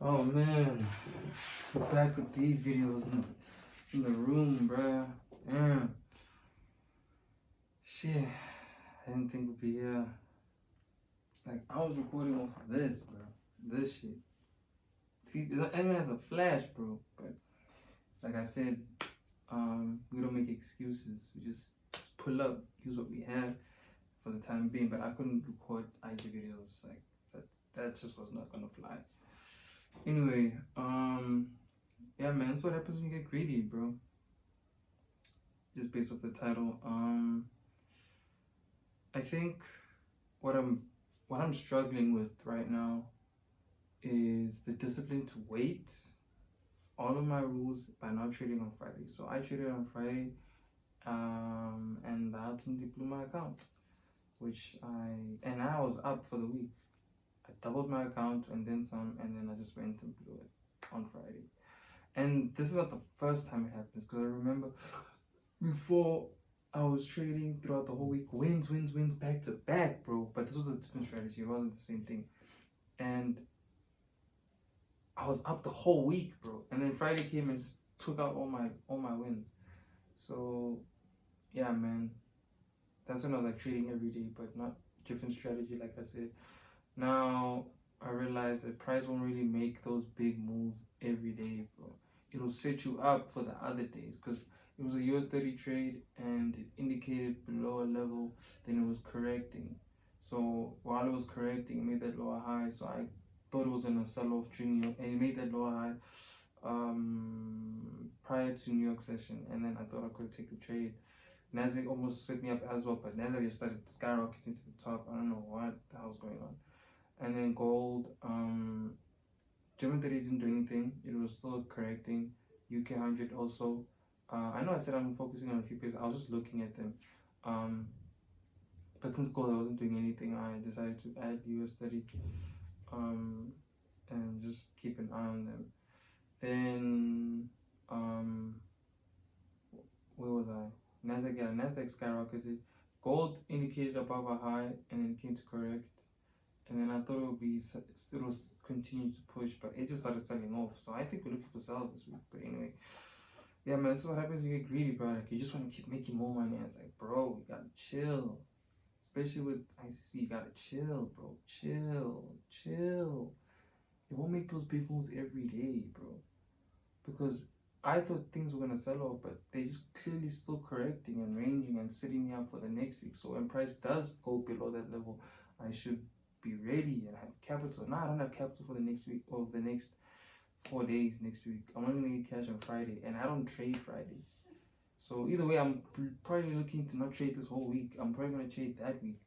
Oh man, we're back with these videos in the room, bruh. Damn. Shit, I didn't think we'd be here. Like, I was recording off of this, bro. This shit. See, I don't even have a flash, bro. But, like I said, we don't make excuses. We just pull up, use what we have for the time being. But I couldn't record IG videos. Like, that just was not gonna fly. Anyway, yeah, man, that's what happens when you get greedy, bro. Just based off the title. I think what I'm struggling with right now is the discipline to wait. All of my rules by not trading on Friday. So I traded on Friday, and I ultimately blew my account, I was up for the week. I doubled my account and then some, and then I just went and blew it on Friday. And this is not the first time it happens, because I remember before I was trading throughout the whole week, wins, back to back, bro. But this was a different strategy. It wasn't the same thing. And I was up the whole week, bro. And then Friday came and just took out all my wins. So yeah, man. That's when I was like trading every day, but not different strategy, like I said. Now I realize that price won't really make those big moves every day, bro. It'll set you up for the other days, because it was a US 30 trade and it indicated below a level, then it was correcting. So while it was correcting, it made that lower high. So I thought it was gonna sell off during New York, and it made that lower high prior to New York session, and then I thought I could take the trade. Nasdaq almost set me up as well, but Nasdaq just started skyrocketing to the top. I don't know what the hell's going on. And then gold, German 30 didn't do anything. It was still correcting. UK 100 also. I know I said I'm focusing on a few pairs. I was just looking at them. But since gold I wasn't doing anything, I decided to add US 30 and just keep an eye on them. Then where was I? Nasdaq skyrocketed. Gold indicated above a high and then came to correct. And then I thought it would continue to push, but it just started selling off. So I think we're looking for sales this week. But anyway, yeah, man, this is what happens when you get greedy, bro. Like, you just want to keep making more money. And it's like, bro, you gotta chill. Especially with ICC, you gotta chill, bro. Chill. It won't make those big moves every day, bro. Because I thought things were gonna sell off, but they just clearly still correcting and ranging and setting me up for the next week. So when price does go below that level, I should be ready and have capital. Now I don't have capital for the next week or the next 4 days next week. I'm only gonna get cash on Friday, and I don't trade Friday. So either way, I'm probably looking to not trade this whole week. I'm probably gonna trade that week,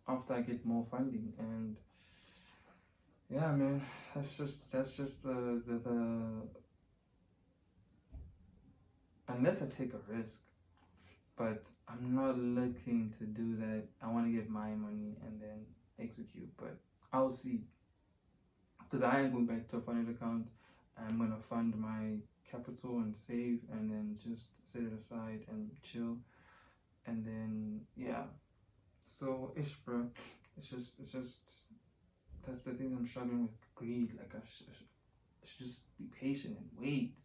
after I get more funding. And yeah, man, that's just the unless I take a risk. But I'm not looking to do that. I want to get my money and then execute. But I'll see. Because I am going back to a funded account. I'm going to fund my capital and save, and then just set it aside and chill. And then, yeah. So, bro. It's just, that's the thing I'm struggling with. Greed. Like, I should just be patient and wait.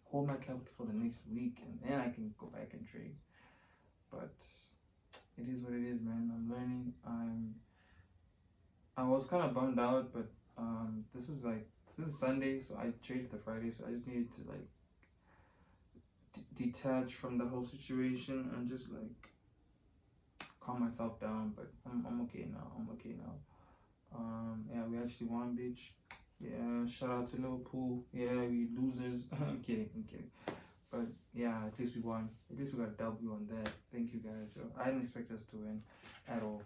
Hold my capital for the next week, and then I can go back and trade. But it is what it is, man. I'm learning. I was kind of bummed out, but this is Sunday, so I traded the Friday, so I just needed to like detach from the whole situation and just like calm myself down. But I'm okay now. Yeah, we actually won, bitch. Yeah, shout out to Liverpool. Yeah, we losers. I'm kidding. But yeah, at least we won. At least we got a W on that. Thank you guys. So I didn't expect us to win at all.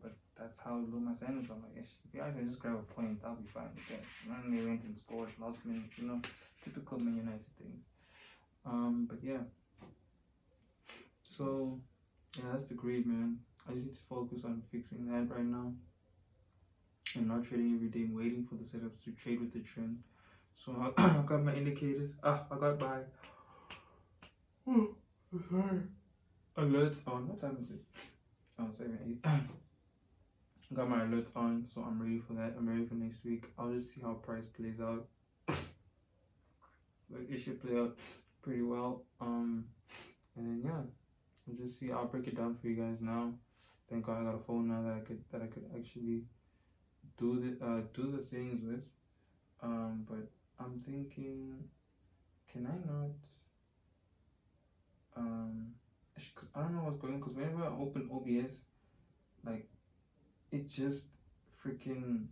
But that's how low my standards are. Like, if you guys can just grab a point, I'll be fine with that. And then they went and scored last minute, typical Man United things. But yeah. So yeah, that's the greed, man. I just need to focus on fixing that right now. And not trading every day and waiting for the setups to trade with the trend. So I got my indicators. I got my alerts on. What time is it? Oh, 7, 8. Got my alerts on, so I'm ready for that. I'm ready for next week. I'll just see how price plays out. But it should play out pretty well. And then yeah, we'll just see. I'll break it down for you guys now. Thank God I got a phone now that I could actually do the things with. But I'm thinking, can I not? Cause I don't know what's going on. Cause whenever I open OBS, like it just freaking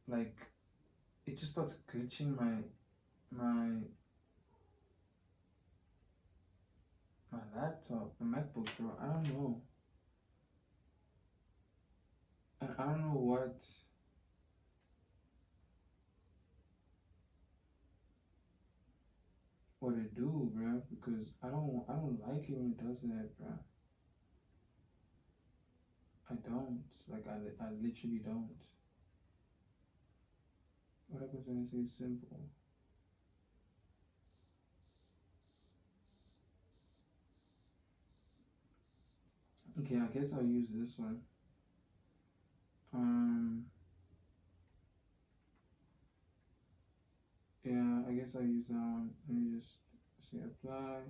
like it just starts glitching my my laptop, my MacBook, bro. I don't know, and I don't know what to do, bro. Because I don't like it when it does that, bro. I don't like I literally don't. What happens when I say simple? Okay, I guess I'll use this one. Um, yeah, I guess I'll use that one. Let me just say apply.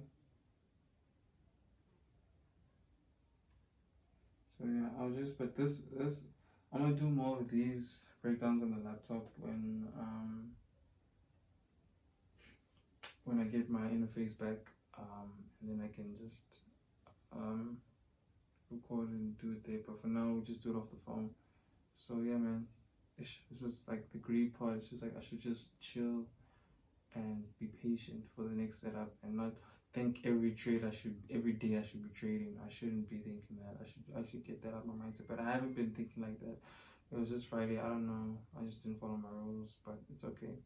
So yeah, but this, I'm gonna do more of these breakdowns on the laptop when I get my interface back, and then I can just um, record and do it there. But for now, we just do it off the phone. So yeah, man, this is like the great part. It's just like I should just chill and be patient for the next setup and not think every day I should be trading. I shouldn't be thinking that. I should actually get that out of my mindset. But I haven't been thinking like that. It was just Friday. I don't know. I just didn't follow my rules, but it's okay.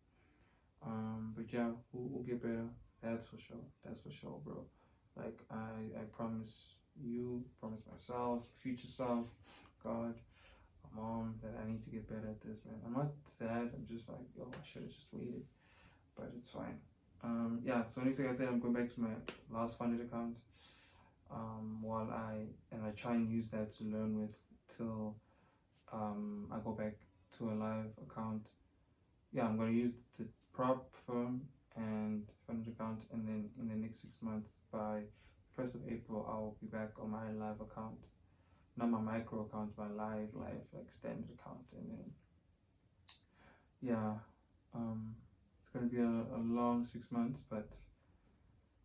But yeah, we'll get better. That's for sure. That's for sure, bro. Like I promise you, promise myself, future self, God, my mom, that I need to get better at this, man. I'm not sad. I'm just like, yo, I should have just waited, but it's fine. Yeah. So next thing I said, I'm going back to my last funded account. While I try and use that to learn with till I go back to a live account. Yeah, I'm gonna use the prop firm and funded account, and then in the next 6 months, by 1st of April, I'll be back on my live account, not my micro account, my live extended account, and then yeah, it's gonna be a long 6 months, but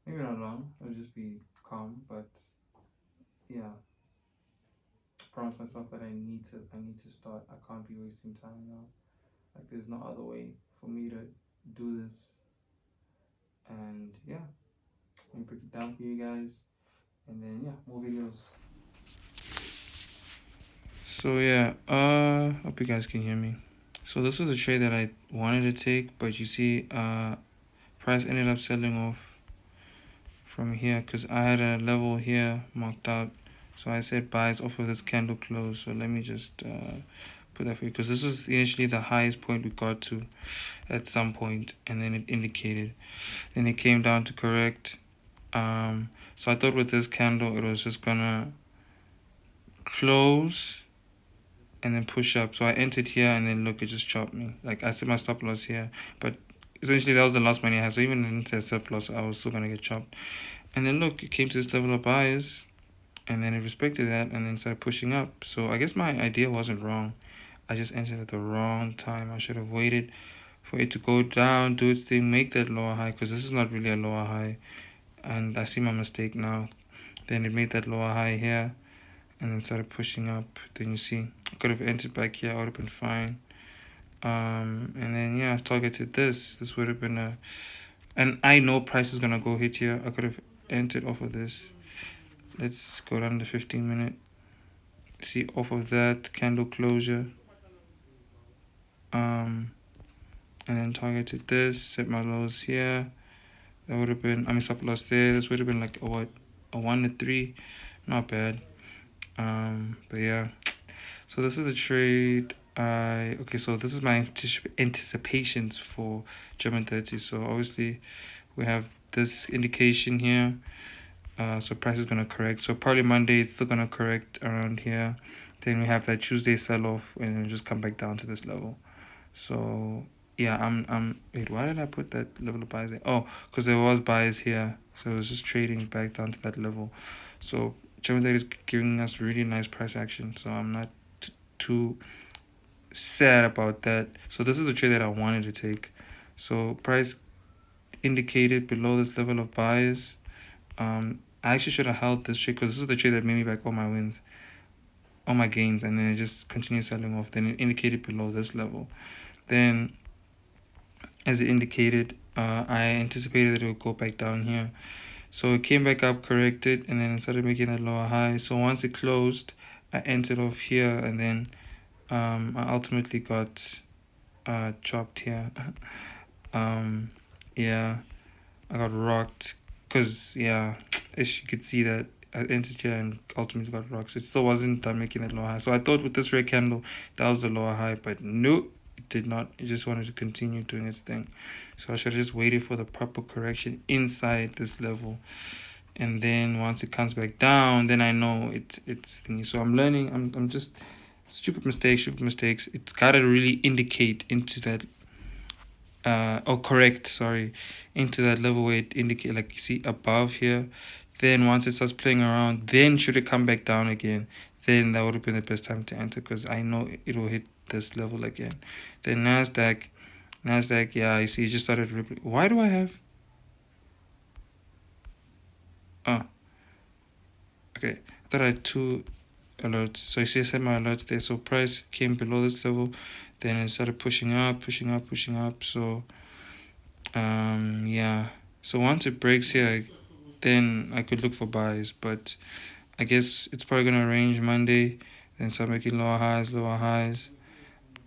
maybe not long. It'll just be calm, but yeah. Promise myself that I need to start. I can't be wasting time now. Like there's no other way for me to do this. And yeah, let me break it down for you guys, and then yeah, more videos. So yeah, hope you guys can hear me. So this was a trade that I wanted to take, but you see, price ended up selling off from here because I had a level here marked out. So I said buys off of this candle close. So let me just put that for you, because this was initially the highest point we got to at some point, and then it indicated. Then it came down to correct. So I thought with this candle it was just gonna close and then push up. So I entered here, and then look, it just chopped me. Like I set my stop loss here, but essentially that was the last money I had. So even into stop loss, I was still gonna get chopped. And then look, it came to this level of buys, and then it respected that, and then started pushing up. So I guess my idea wasn't wrong. I just entered at the wrong time. I should have waited for it to go down, do its thing, make that lower high, because this is not really a lower high. And I see my mistake now. Then it made that lower high here, and then started pushing up. Then you see, I could have entered back here. I would have been fine. And then yeah, I targeted this. This would have been a, and I know price is gonna go hit here. I could have entered off of this. Let's go down to 15-minute. See, off of that candle closure. And then targeted this. Set my lows here. That would have been, I mean, stop loss there. This would have been like a what, a 1 to 3. Not bad. But yeah. So this is a trade. Okay, so this is my anticipations for German 30. So obviously we have this indication here. So price is gonna correct. So probably Monday it's still gonna correct around here. Then we have that Tuesday sell off and then just come back down to this level. So yeah, wait, why did I put that level of buys there? Oh, because there was buys here, so it was just trading back down to that level. So German is giving us really nice price action, so I'm not too sad about that. So this is the trade that I wanted to take. So price indicated below this level of buys. I actually should have held this trade because this is the trade that made me back all my wins, all my gains, and then it just continued selling off. Then it indicated below this level. Then, as it indicated, I anticipated that it would go back down here. So it came back up, corrected, and then it started making that lower high. So once it closed, I entered off here, and then I ultimately got chopped here. Yeah, I got rocked because yeah, as you could see that I entered here and ultimately got rocked. So it still wasn't done making that lower high. So I thought with this red candle that was the lower high, but nope, it did not. It just wanted to continue doing its thing. So I should have just waited for the proper correction inside this level. And then once it comes back down, then I know it's thingy. So I'm learning. I'm just stupid mistakes. It's gotta really indicate into that correct, sorry, into that level where it indicate, like you see above here. Then once it starts playing around, then should it come back down again, then that would have been the best time to enter because I know it will hit this level again. Then nasdaq, yeah, you see it just started rippling. Why do I have oh okay, I thought I had two alerts. So you see I set my alerts there. So price came below this level, then it started pushing up. So yeah, so once it breaks here, then I could look for buys, but I guess it's probably gonna range Monday, then start making lower highs,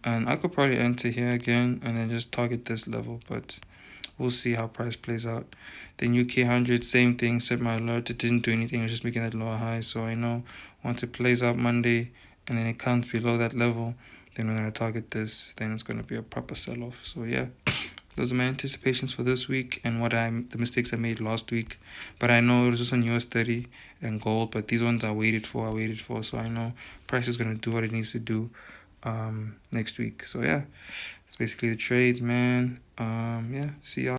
and I could probably enter here again and then just target this level, but we'll see how price plays out. Then UK 100, same thing, set my alert, it didn't do anything, it was just making that lower high, so I know once it plays out Monday and then it comes below that level, then we're gonna target this, then it's gonna be a proper sell-off. So yeah, those are my anticipations for this week and the mistakes I made last week. But I know it was just on US 30 and gold, but these ones I waited for, so I know price is gonna do what it needs to do next week. So yeah, it's basically the trades, man. Yeah, see y'all.